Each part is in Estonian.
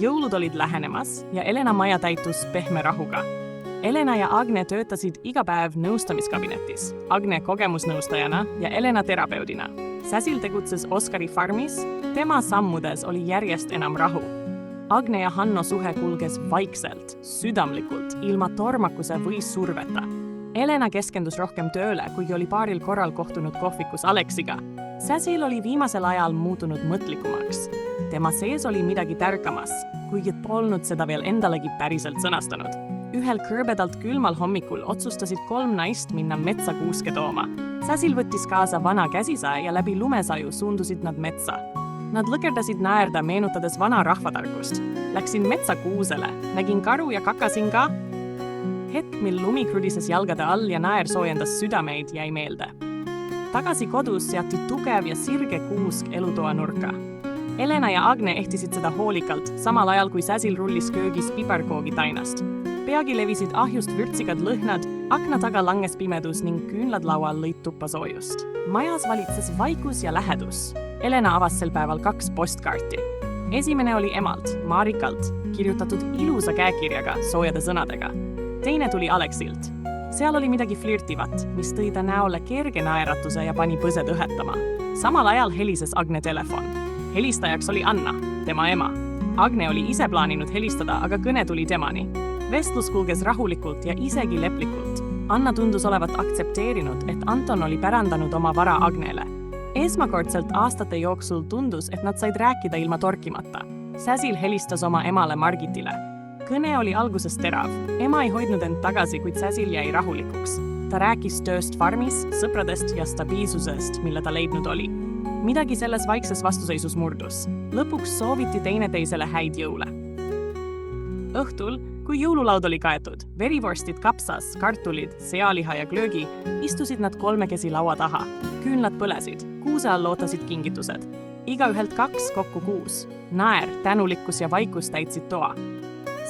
Jõulud olid lähenemas ja Elena maja täitus pehme rahuga. Elena ja Agne töötasid iga päev nõustamiskabinetis, Agne kogemusnõustajana ja Elena terapeudina. Säsil tegutses Oskari farmis, tema sammudes oli järjest enam rahu. Agne ja Hanno suhe kulges vaikselt, südamlikult, ilma tormakuse või surveta. Elena keskendus rohkem tööle, kuigi oli paaril korral kohtunud kohvikus Aleksiga. Säsil oli viimasel ajal muutunud mõtlikumaks. Tema sees oli midagi tärkamas, kuigi polnud seda veel endalegi päriselt sõnastanud. Ühel kõrbedalt külmal hommikul otsustasid 3 naist minna metsa kuuske tooma. Säsil võttis kaasa vana käsisae ja läbi lumesaju suundusid nad metsa. Nad lõkerdasid naerda, meenutades vana rahvatarkust. Läksin metsa kuusele, nägin karu ja kakasin ka. Hetk, mil lumi krudises jalgade all ja naer soojendas südameid, jäi meelde. Tagasi kodus seati tugev ja sirge kuusk elutoa nurka. Elena ja Agne ehtisid seda hoolikalt, samal ajal kui Säsil rullis köögis piparkoogi tainast. Peagi levisid ahjust vürtsikad lõhnad, akna taga langes pimedus ning küünlad laual lõid tuppa soojust. Majas valitses vaikus ja lähedus. Elena avas sel päeval 2 postkaarti. Esimene oli emalt, Marikalt, kirjutatud ilusa käekirjaga, soojade sõnadega. Teine tuli Aleksilt. Seal oli midagi flirtivat, mis tõi ta näole kerge naeratuse ja pani põsed õhetama. Samal ajal helises Agne telefon. Helistajaks oli Anna, tema ema. Agne oli ise plaaninud helistada, aga kõne tuli temani. Vestlus kulges rahulikult ja isegi leplikult. Anna tundus olevat aktsepteerinud, et Anton oli pärandanud oma vara Agnele. Esmakordselt aastate jooksul tundus, et nad said rääkida ilma torkimata. Säsil helistas oma emale Margitile. Kõne oli alguses terav. Ema ei hoidnud end tagasi, kuid Säsil jäi rahulikuks. Ta rääkis tööst farmis, sõpradest ja stabiilsusest, mille ta leidnud oli. Midagi selles vaikses vastuseisus murdus. Lõpuks sooviti teineteisele häid jõule. Õhtul, kui jõululaud oli kaetud, verivorstid kapsas, kartulid, sealiha ja glöögi, istusid nad 3 laua taha. Küünlad põlesid, kuuse all ootasid kingitused. Igaühelt 2, kokku 6. Naer, tänulikkus ja vaikus täitsid toa.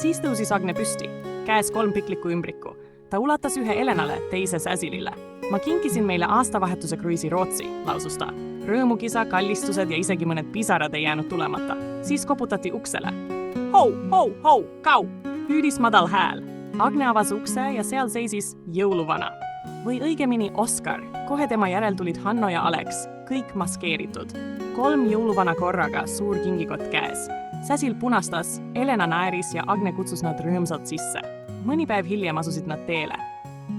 Siis tõusis Agne püsti, käes 3 piklikku ümbriku. Ta ulatas ühe Elenale, teise Säsilile. Ma kinkisin meile aastavahetuse kruiisi Rootsi, lausus ta. Rõõmukisa, kallistused ja isegi mõned pisarad ei jäänud tulemata. Siis koputati uksele. Hou, kau! Hüüdis madal hääl. Agne avas ukse ja seal seisis jõuluvana. Või õigemini Oskar. Kohe tema järel tulid Hanno ja Aleks, kõik maskeeritud. 3 jõuluvana korraga, suur kingikott käes. Säsil punastas, Elena naeris ja Agne kutsus nad rõõmsalt sisse. Mõni päev hiljem asusid nad teele.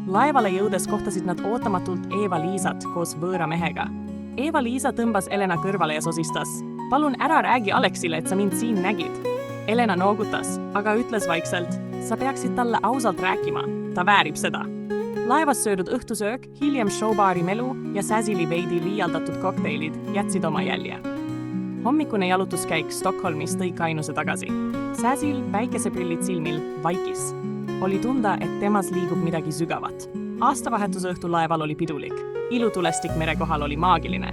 Laevale jõudes kohtasid nad ootamatult Eva-Liisat koos võõra mehega. Eva-Liisa tõmbas Elena kõrvale ja sosistas. Palun ära räägi Aleksile, et sa mind siin nägid. Elena noogutas, aga ütles vaikselt, sa peaksid talle ausalt rääkima, ta väärib seda. Laevas söödud õhtusöök, hiljem showbaari melu ja Säsili veidi liialdatud kokteilid jätsid oma jälje. Hommikune jalutuskäik Stockholmis tõi kainuse tagasi. Säsil, päikeseprillid silmil, vaikis. Oli tunda, et temas liigub midagi sügavat. Aastavahetuse õhtu laeval oli pidulik. Ilutulestik mere kohal oli maagiline.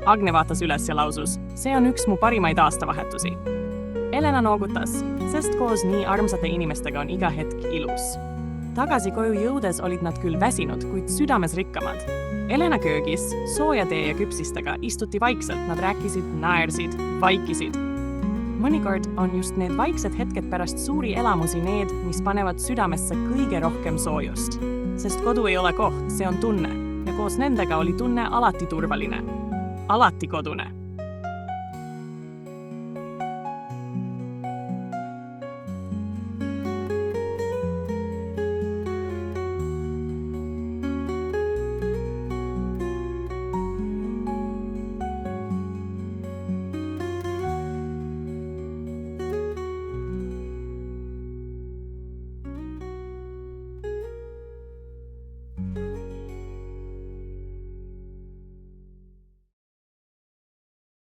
Agne vaatas üles ja lausus, see on üks mu parimaid aastavahetusi. Elena noogutas, sest koos nii armsate inimestega on iga hetk ilus. Tagasi koju jõudes olid nad küll väsinud, kuid südames rikkamad. Elena köögis, sooja tee ja küpsistega istuti vaikselt, nad rääkisid, naersid, vaikisid. Mõnikord on just need vaiksed hetked pärast suuri elamusi need, mis panevad südamesse kõige rohkem soojust. Sest kodu ei ole koht, see on tunne ja koos nendega oli tunne alati turvaline. Alati kodune.